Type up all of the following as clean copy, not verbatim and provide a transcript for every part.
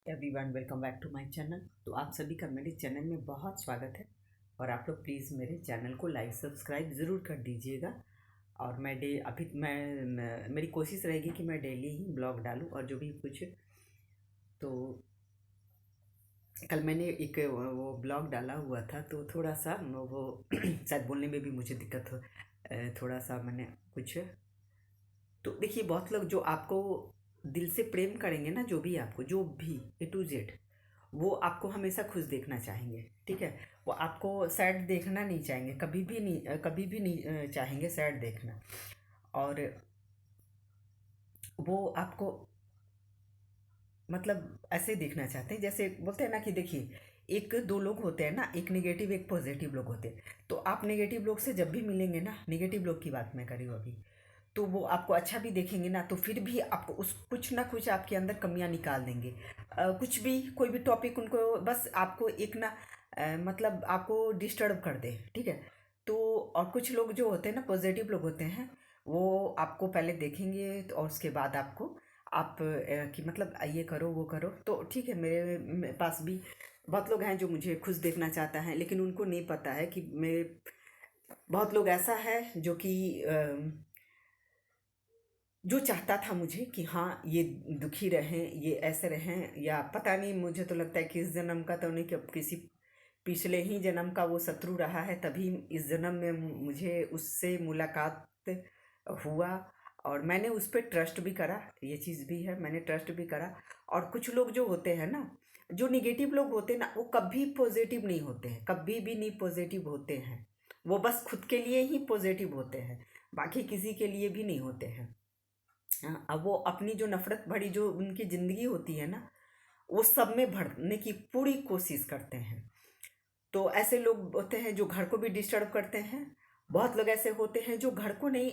Everyone welcome back to my channel. तो आप सभी का मेरे चैनल में बहुत स्वागत है और आप लोग प्लीज़ मेरे चैनल को लाइक सब्सक्राइब ज़रूर कर दीजिएगा। और मेरी कोशिश रहेगी कि मैं डेली ही ब्लॉग डालूं और जो भी कुछ। तो कल मैंने एक वो ब्लॉग डाला हुआ था तो थोड़ा सा वो शायद बोलने में भी मुझे दिक्कत हो, थोड़ा सा मैंने कुछ। तो देखिए, बहुत लोग जो आपको दिल से प्रेम करेंगे ना, जो भी ए टू जेड, वो आपको हमेशा खुश देखना चाहेंगे। ठीक है, वो आपको सैड देखना नहीं चाहेंगे, कभी भी नहीं चाहेंगे सैड देखना। और वो आपको मतलब ऐसे देखना चाहते हैं, जैसे बोलते हैं ना कि देखिए, एक दो लोग होते हैं ना, एक नेगेटिव एक पॉजिटिव लोग होते हैं। तो आप नेगेटिव लोग से जब भी मिलेंगे ना, नेगेटिव लोग की बात मैं कर रही हूँ अभी, तो वो आपको अच्छा भी देखेंगे ना, तो फिर भी आपको उस कुछ ना कुछ आपके अंदर कमियां निकाल देंगे। कुछ भी, कोई भी टॉपिक उनको बस आपको एक ना मतलब आपको डिस्टर्ब कर दे। ठीक है। तो और कुछ लोग जो होते हैं ना, पॉजिटिव लोग होते हैं, वो आपको पहले देखेंगे तो और उसके बाद आपको कि मतलब ये करो वो करो। तो ठीक है, मेरे पास भी बहुत लोग हैं जो मुझे खुश देखना चाहता है, लेकिन उनको नहीं पता है कि मेरे बहुत लोग ऐसा है जो कि जो चाहता था मुझे कि हाँ ये दुखी रहें, ये ऐसे रहें, या पता नहीं, मुझे तो लगता है कि इस जन्म का तो नहीं, कि अब किसी पिछले ही जन्म का वो शत्रु रहा है, तभी इस जन्म में मुझे उससे मुलाकात हुआ। और मैंने उस पर ट्रस्ट भी करा, ये चीज़ भी है, मैंने ट्रस्ट भी करा। और कुछ लोग जो होते हैं ना, जो निगेटिव लोग होते हैं ना, वो कभी पॉजिटिव नहीं होते हैं, कभी भी नहीं पॉजिटिव होते हैं। वो बस खुद के लिए ही पॉजिटिव होते हैं, बाकी किसी के लिए भी नहीं होते हैं। हाँ, अब वो अपनी जो नफरत भरी जो उनकी ज़िंदगी होती है ना, वो सब में भरने की पूरी कोशिश करते हैं। तो ऐसे लोग होते हैं जो घर को भी डिस्टर्ब करते हैं। बहुत लोग ऐसे होते हैं जो घर को नहीं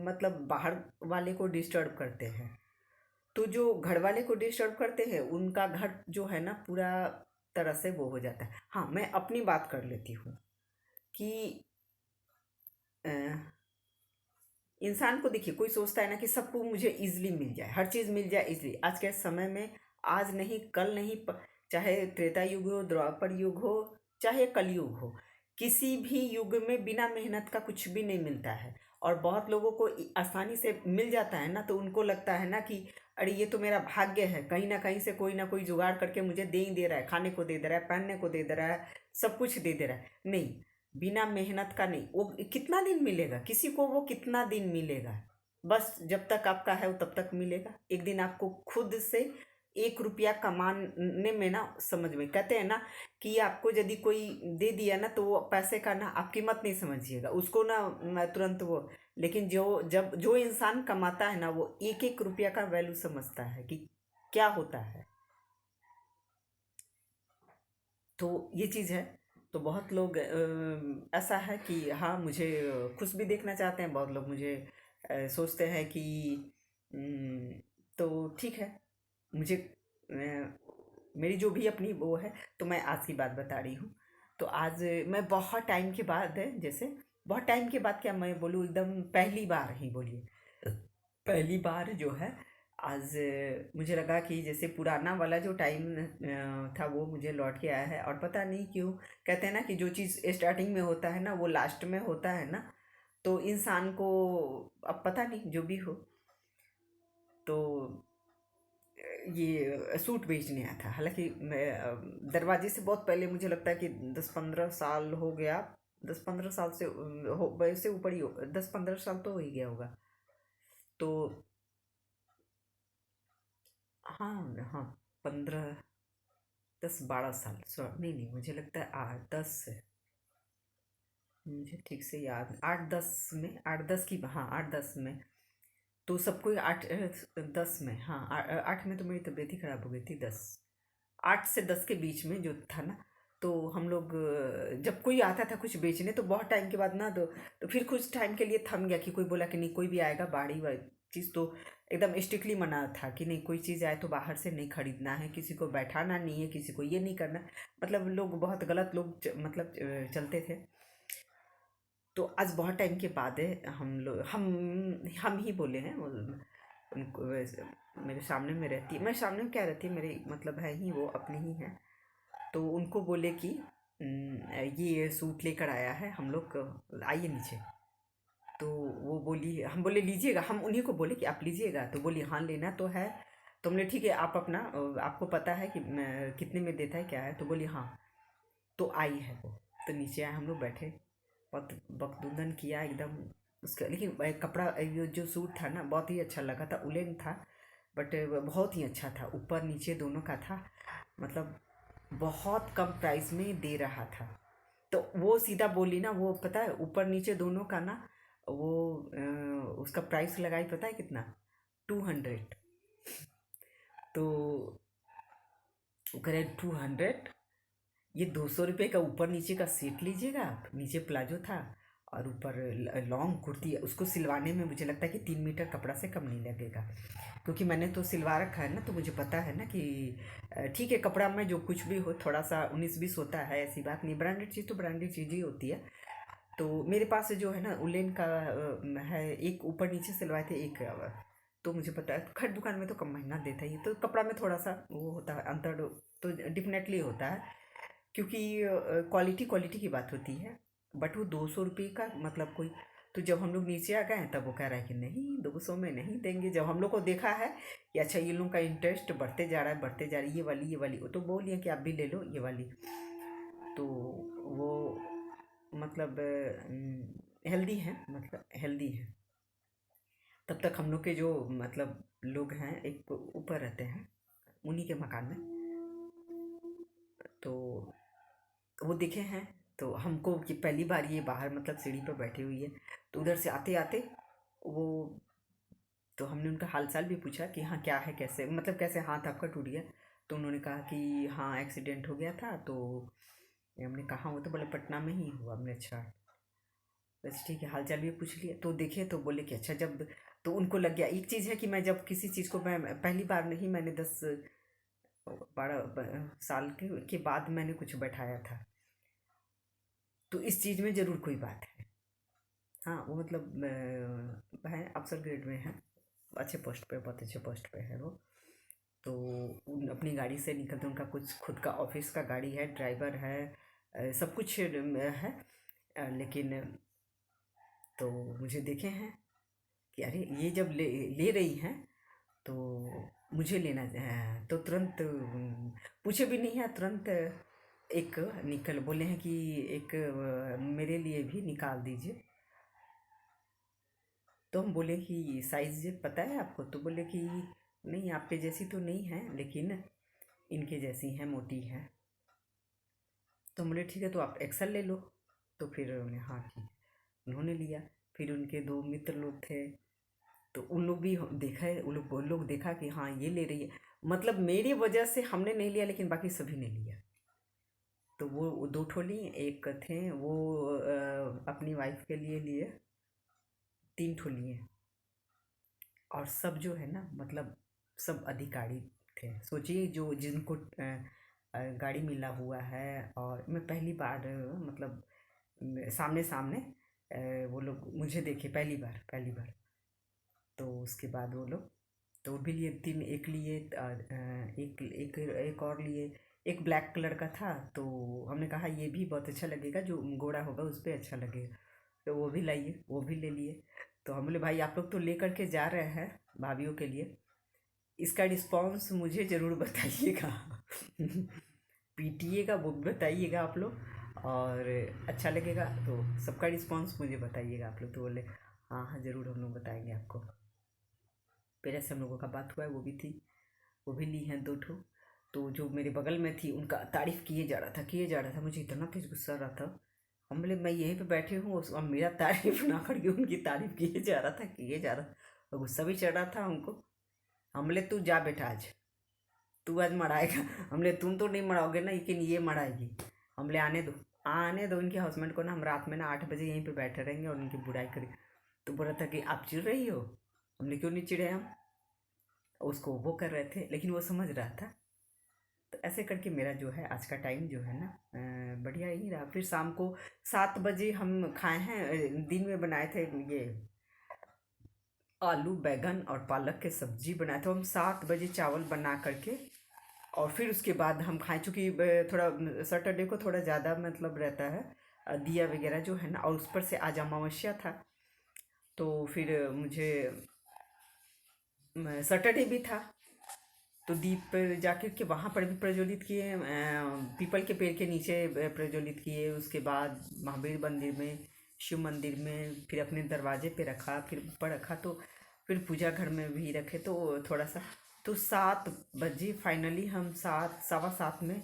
मतलब बाहर वाले को डिस्टर्ब करते हैं। तो जो घर वाले को डिस्टर्ब करते हैं, उनका घर जो है ना, पूरा तरह से वो हो जाता है। हाँ, मैं अपनी बात कर लेती हूँ कि अ, इंसान को देखिए, कोई सोचता है ना कि सबको मुझे इजीली मिल जाए, हर चीज़ मिल जाए इजीली। आज के समय में आज नहीं कल नहीं, चाहे त्रेता युग हो, द्वापर युग हो, चाहे कलयुग हो, किसी भी युग में बिना मेहनत का कुछ भी नहीं मिलता है। और बहुत लोगों को आसानी से मिल जाता है ना, तो उनको लगता है ना कि अरे ये तो मेरा भाग्य है, कहीं ना कहीं से कोई ना कोई जुगाड़ करके मुझे दे ही दे रहा है, खाने को दे दे रहा है, पहनने को दे दे रहा है, सब कुछ दे दे रहा है। नहीं, बिना मेहनत का नहीं। वो कितना दिन मिलेगा किसी को, वो कितना दिन मिलेगा? बस जब तक आपका है वो तब तक मिलेगा। एक दिन आपको खुद से 1 रुपया कमाने में ना, समझ में, कहते हैं ना कि आपको यदि कोई दे दिया ना, तो वो पैसे का ना आप कीमत नहीं समझिएगा उसको ना, मैं तुरंत वो। लेकिन जो इंसान कमाता है ना, वो एक एक रुपया का वैल्यू समझता है कि क्या होता है। तो ये चीज़ है। तो बहुत लोग ऐसा है कि हाँ, मुझे खुश भी देखना चाहते हैं, बहुत लोग मुझे सोचते हैं कि अम, तो ठीक है। मुझे मेरी जो भी अपनी वो है, तो मैं आज की बात बता रही हूँ। तो आज मैं बहुत टाइम के बाद है, जैसे बहुत टाइम के बाद क्या मैं बोलूँ, एकदम पहली बार ही बोलिए, पहली बार जो है आज मुझे लगा कि जैसे पुराना वाला जो टाइम था वो मुझे लौट के आया है। और पता नहीं क्यों, कहते हैं ना कि जो चीज़ स्टार्टिंग में होता है ना, वो लास्ट में होता है ना। तो इंसान को अब पता नहीं, जो भी हो। तो ये सूट बेचने आया था, हालांकि मैं दरवाजे से बहुत पहले, मुझे लगता है कि 10-15 साल हो गया। 10-15 साल से हो, वैसे ऊपर ही हो, 10-15 साल तो हो ही गया होगा। तो हाँ हाँ, 15, 10, 12 साल, नहीं नहीं, मुझे लगता है 8-10 है। मुझे ठीक से याद, 8-10 की, हाँ 8-10 में। तो सबको 8-10 में, हाँ 8 में तो मेरी तबीयत ही खराब हो गई थी। 8 से 10 के बीच में जो था ना, तो हम लोग जब कोई आता था कुछ बेचने, तो बहुत टाइम के बाद ना, तो फिर कुछ टाइम के लिए थम गया कि कोई बोला कि नहीं, कोई भी आएगा बाड़ी वाली चीज़ तो एकदम स्ट्रिक्टली मना था कि नहीं, कोई चीज़ आए तो बाहर से नहीं खरीदना है, किसी को बैठाना नहीं है, किसी को ये नहीं करना। मतलब लोग बहुत गलत लोग मतलब चलते थे। तो आज बहुत टाइम के बाद है, हम लोग हम ही बोले हैं उनको, मेरे सामने में रहती है, मेरे सामने में क्या रहती है, मेरे मतलब है ही, वो अपनी ही है। तो उनको बोले कि ये सूट लेकर आया है हम लोग, आइए नीचे। तो वो बोली, हम बोले लीजिएगा, हम उन्हीं को बोले कि आप लीजिएगा, तो बोली हाँ लेना तो है। तो हमने ठीक है, आप अपना आपको पता है कि कितने में देता है क्या है, तो बोली हाँ। तो आई है वो, तो नीचे आए, हम लोग बैठे, बहुत बकदुदन किया एकदम उसका। लेकिन कपड़ा ये जो सूट था ना बहुत ही अच्छा लगा था, उलेन था, बट बहुत ही अच्छा था, ऊपर नीचे दोनों का था, मतलब बहुत कम प्राइस में दे रहा था। तो वो सीधा बोली ना, वो पता है ऊपर नीचे दोनों का ना, वो उसका प्राइस लगाई पता है कितना, 200। तो वो कह रहे 200, ये 200 रुपये का ऊपर नीचे का सेट लीजिएगा आप। नीचे प्लाजो था और ऊपर लॉन्ग कुर्ती, उसको सिलवाने में मुझे लगता है कि 3 मीटर कपड़ा से कम नहीं लगेगा, क्योंकि मैंने तो सिलवा रखा है ना, तो मुझे पता है ना कि ठीक है, कपड़ा में जो कुछ भी हो थोड़ा सा 19-20 होता है, ऐसी बात नहीं, ब्रांडेड चीज़ तो ब्रांडेड चीज़ ही होती है। तो मेरे पास जो है ना उलेन का है, एक ऊपर नीचे सिलवाए थे एक, तो मुझे पता है खैर दुकान में तो कम महंगा देता ही है, तो कपड़ा में थोड़ा सा वो होता है अंतर, तो डेफिनेटली होता है, क्योंकि क्वालिटी क्वालिटी की बात होती है। बट वो 200 रुपये का मतलब कोई, तो जब हम लोग नीचे आ गए तब वो कह रहा है कि नहीं 200 में नहीं देंगे। जब हम लोग को देखा है कि अच्छा ये लोग का इंटरेस्ट बढ़ते जा रहा है बढ़ते जा रही है, ये वाली वो तो बोलिए कि आप भी ले लो ये वाली। तो वो मतलब हेल्दी है, मतलब हेल्दी है। तब तक हम लोग के जो मतलब लोग हैं एक ऊपर रहते हैं उन्हीं के मकान में, तो वो दिखे हैं। तो हमको कि पहली बार ये बाहर मतलब सीढ़ी पर बैठी हुई है, तो उधर से आते आते वो, तो हमने उनका हाल चाल भी पूछा कि हाँ क्या है, कैसे मतलब कैसे हाथ आपका टूट गया। तो उन्होंने कहा कि हाँ एक्सीडेंट हो गया था। तो हमने कहा वो तो बोले पटना में ही हुआ। हमने अच्छा, बस ठीक है, हाल चाल भी पूछ लिया। तो देखे तो बोले कि अच्छा जब, तो उनको लग गया, एक चीज़ है कि मैं जब किसी चीज़ को, मैं पहली बार नहीं, मैंने 10-12 साल के बाद मैंने कुछ बैठाया था, तो इस चीज़ में ज़रूर कोई बात है। हाँ वो मतलब है, अफसर ग्रेड में है, अच्छे पोस्ट पे, बहुत अच्छे पोस्ट पे है वो। तो अपनी गाड़ी से निकलते, उनका कुछ खुद का ऑफिस का गाड़ी है, ड्राइवर है, सब कुछ है, लेकिन तो मुझे देखे हैं कि अरे ये जब ले ले रही हैं तो मुझे लेना है, तो तुरंत पूछे भी नहीं है, तुरंत एक निकल बोले हैं कि एक मेरे लिए भी निकाल दीजिए। तो हम बोले कि साइज़ पता है आपको, तो बोले कि नहीं आपके जैसी तो नहीं है, लेकिन इनके जैसी हैं, मोटी हैं। तो हम बोले ठीक है, तो आप एक्सल ले लो। तो फिर उन्होंने हाँ ठीक, उन्होंने लिया। फिर उनके दो मित्र लोग थे, तो उन लोग भी देखा है, उन लोग देखा कि हाँ ये ले रही है, मतलब मेरी वजह से हमने नहीं लिया, लेकिन बाकी सभी ने लिया। तो वो दो ठो लिए, एक थे वो अपनी वाइफ के लिए 3 ठो लिए, और सब जो है ना मतलब सब अधिकारी थे। सोचिए जो जिनको गाड़ी मिला हुआ है, और मैं पहली बार मतलब सामने सामने वो लोग मुझे देखे पहली बार। तो उसके बाद वो लोग, तो वो भी लिए तीन, एक लिए एक एक एक और लिए, एक ब्लैक कलर का था। तो हमने कहा ये भी बहुत अच्छा लगेगा, जो घोड़ा होगा उस पर अच्छा लगेगा, तो वो भी लाइए, वो भी ले लिए। तो हम बोले भाई आप लोग तो ले करके जा रहे हैं भाभीियों के लिए, इसका रिस्पॉन्स मुझे ज़रूर बताइएगा। पीटिएगा वो भी बताइएगा आप लोग, और अच्छा लगेगा तो सबका रिस्पॉन्स मुझे बताइएगा आप लोग। तो बोले हाँ हाँ ज़रूर हम लोग बताएंगे आपको। पहले से हम लोगों का बात हुआ है, वो भी थी, वो भी ली हैं 2 ठो। तो जो मेरे बगल में थी उनका तारीफ़ किए जा रहा था, मुझे इतना तेज गुस्सा आ रहा था। हम बोले मैं यहीं पे बैठे हूँ, अब मेरा तारीफ़ ना करके उनकी तारीफ़ किए जा रहा था, और गुस्सा भी चढ़ रहा था उनको। हम बोले तू जा बेटा, तू आज मराएगा। हम बोले तुम तो नहीं मराओगे ना, लेकिन ये मराएगी। हम बोले आने दो इनके हस्बैंड को ना, हम रात में ना 8 बजे यहीं पे बैठे रहेंगे और उनकी बुराई करें। तो बोला था कि आप चिढ़ रही हो। हमने क्यों नहीं चिढ़े, हम उसको वो कर रहे थे, लेकिन वो समझ रहा था। तो ऐसे करके मेरा जो है आज का टाइम जो है ना बढ़िया ही रहा। फिर शाम को 7 बजे हम खाए हैं, दिन में बनाए थे ये आलू बैगन और पालक के सब्जी बनाए थे। हम 7 बजे चावल बना करके और फिर उसके बाद हम खाएं, चूँकि थोड़ा सैटरडे को थोड़ा ज़्यादा मतलब रहता है दिया वगैरह जो है ना, और उस पर से आज अमावस्या था। तो फिर मुझे सैटरडे भी था, तो दीप पर जाकर के वहाँ पर भी प्रज्वलित किए, पीपल के पेड़ के नीचे प्रज्वलित किए। उसके बाद महावीर मंदिर में, शिव मंदिर में, फिर अपने दरवाजे पे रखा, फिर ऊपर रखा, तो फिर पूजा घर में भी रखे। तो थोड़ा सा, तो 7 बजे फाइनली हम 7 सवा 7 में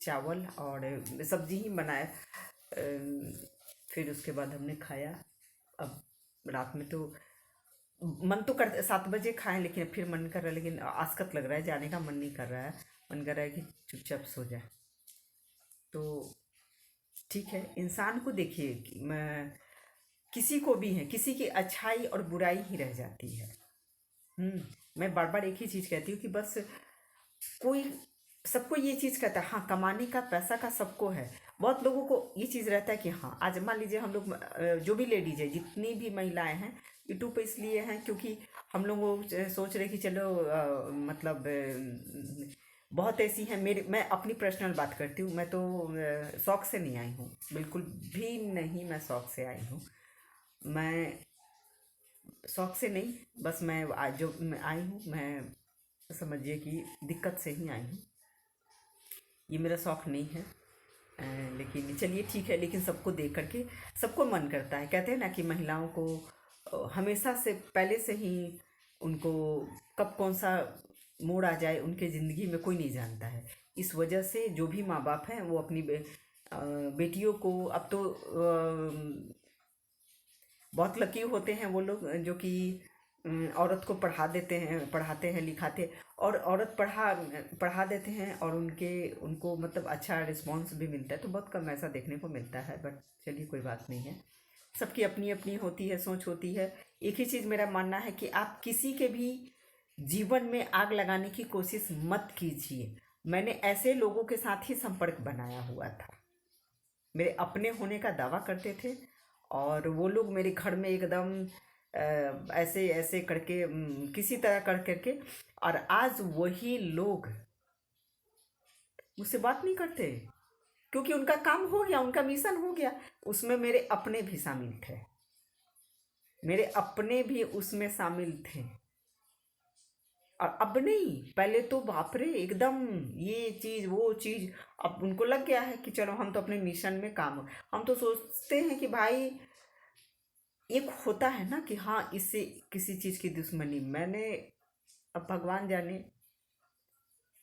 चावल और सब्जी ही बनाए। फिर उसके बाद हमने खाया। अब रात में तो मन तो कर 7 बजे खाएं, लेकिन फिर मन कर रहा है, लेकिन आसकत लग रहा है, जाने का मन नहीं कर रहा है। मन कर रहा है कि चुपचाप सो जाए। तो ठीक है, इंसान को देखिए कि मैं, किसी को भी है, किसी की अच्छाई और बुराई ही रह जाती है। मैं बार बार एक ही चीज़ कहती हूँ कि बस कोई, सबको ये चीज़ कहता है हाँ कमाने का, पैसा का सबको है। बहुत लोगों को ये चीज़ रहता है कि हाँ, आज मान लीजिए हम लोग जो भी लेडीज है, जितनी भी महिलाएं हैं, यूट्यूब पे इसलिए हैं क्योंकि हम लोग वो सोच रहे कि चलो मतलब बहुत ऐसी हैं। मेरे, मैं अपनी पर्सनल बात करती हूँ, मैं तो शौक से नहीं आई हूँ, बिल्कुल भी नहीं, मैं शौक से आई हूँ। मैं शौक से नहीं, बस मैं आज जो मैं आई हूँ, मैं समझिए कि दिक्कत से ही आई हूँ। ये मेरा शौक नहीं है। लेकिन चलिए ठीक है, लेकिन सबको देख करके सबको मन करता है। कहते हैं ना कि महिलाओं को हमेशा से पहले से ही उनको कब कौन सा मोड़ आ जाए उनके ज़िंदगी में कोई नहीं जानता है। इस वजह से जो भी माँ बाप हैं वो अपनी बेटियों को, अब तो बहुत लकी होते हैं वो लोग जो कि औरत को पढ़ा देते हैं, पढ़ाते हैं, लिखाते, और औरत पढ़ा देते हैं, और उनको मतलब अच्छा रिस्पॉन्स भी मिलता है। तो बहुत कम ऐसा देखने को मिलता है, बट चलिए कोई बात नहीं है। सबकी अपनी अपनी होती है, सोच होती है। एक ही चीज़ मेरा मानना है कि आप किसी के भी जीवन में आग लगाने की कोशिश मत कीजिए। मैंने ऐसे लोगों के साथ ही संपर्क बनाया हुआ था, मेरे अपने होने का दावा करते थे, और वो लोग मेरे घर में एकदम ऐसे ऐसे करके किसी तरह कर करके, और आज वही लोग मुझसे बात नहीं करते, क्योंकि उनका काम हो गया, उनका मिशन हो गया। उसमें मेरे अपने भी शामिल थे, मेरे अपने भी उसमें शामिल थे। और अब नहीं, पहले तो बाप रे एकदम ये चीज़ वो चीज़। अब उनको लग गया है कि चलो हम तो अपने मिशन में काम, हम तो सोचते हैं कि भाई एक होता है ना कि हाँ इससे किसी चीज़ की दुश्मनी, मैंने, अब भगवान जाने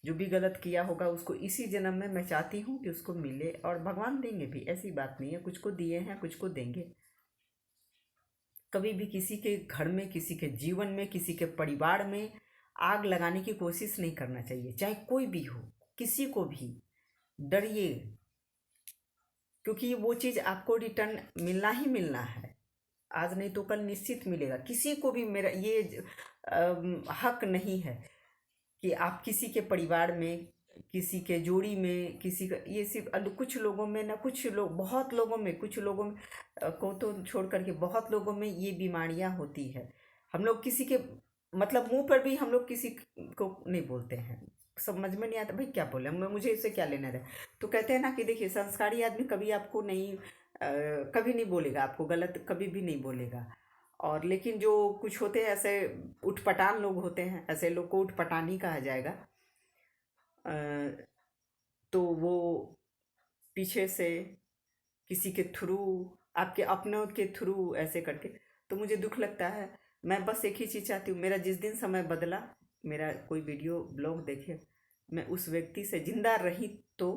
जो भी गलत किया होगा उसको इसी जन्म में मैं चाहती हूँ कि उसको मिले, और भगवान देंगे भी, ऐसी बात नहीं है। कुछ को दिए हैं, कुछ को देंगे। कभी भी किसी के घर में, किसी के जीवन में, किसी के परिवार में आग लगाने की कोशिश नहीं करना चाहिए, चाहे कोई भी हो, किसी को भी। डरिए, क्योंकि वो चीज़ आपको रिटर्न मिलना ही मिलना है, आज नहीं तो कल निश्चित मिलेगा। किसी को भी मेरा ये हक नहीं है कि आप किसी के परिवार में, किसी के जोड़ी में, किसी का, ये सिर्फ कुछ लोगों में ना, कुछ लोग, बहुत लोगों में, कुछ लोगों में को तो छोड़ करके बहुत लोगों में ये बीमारियां होती है। हम लोग किसी के मतलब मुंह पर भी हम लोग किसी को नहीं बोलते हैं, समझ में नहीं आता भाई क्या बोले, मुझे इससे क्या लेना है। तो कहते हैं ना कि देखिए, संस्कारी आदमी कभी आपको नहीं कभी नहीं बोलेगा, आपको गलत कभी भी नहीं बोलेगा। और लेकिन जो कुछ होते हैं ऐसे उठपटांग लोग होते हैं, ऐसे लोग को उठपटांग कहा जाएगा। तो वो पीछे से किसी के थ्रू, आपके अपनों के थ्रू ऐसे करके, तो मुझे दुख लगता है। मैं बस एक ही चीज़ चाहती हूँ, मेरा जिस दिन समय बदला, मेरा कोई वीडियो ब्लॉग देखे, मैं उस व्यक्ति से जिंदा रही तो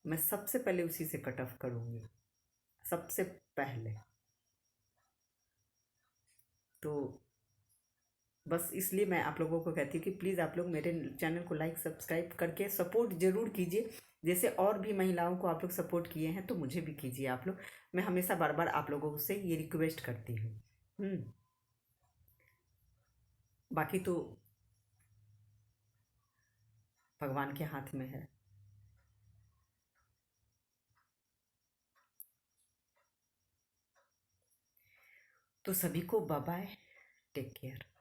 मैं सबसे पहले उसी से कट ऑफ करूँगी, सबसे पहले। तो बस इसलिए मैं आप लोगों को कहती हूँ कि प्लीज़ आप लोग मेरे चैनल को लाइक सब्सक्राइब करके सपोर्ट ज़रूर कीजिए। जैसे और भी महिलाओं को आप लोग सपोर्ट किए हैं, तो मुझे भी कीजिए आप लोग। मैं हमेशा बार बार आप लोगों से ये रिक्वेस्ट करती हूँ। बाकी तो भगवान के हाथ में है। तो सभी को बाय बाय, टेक केयर।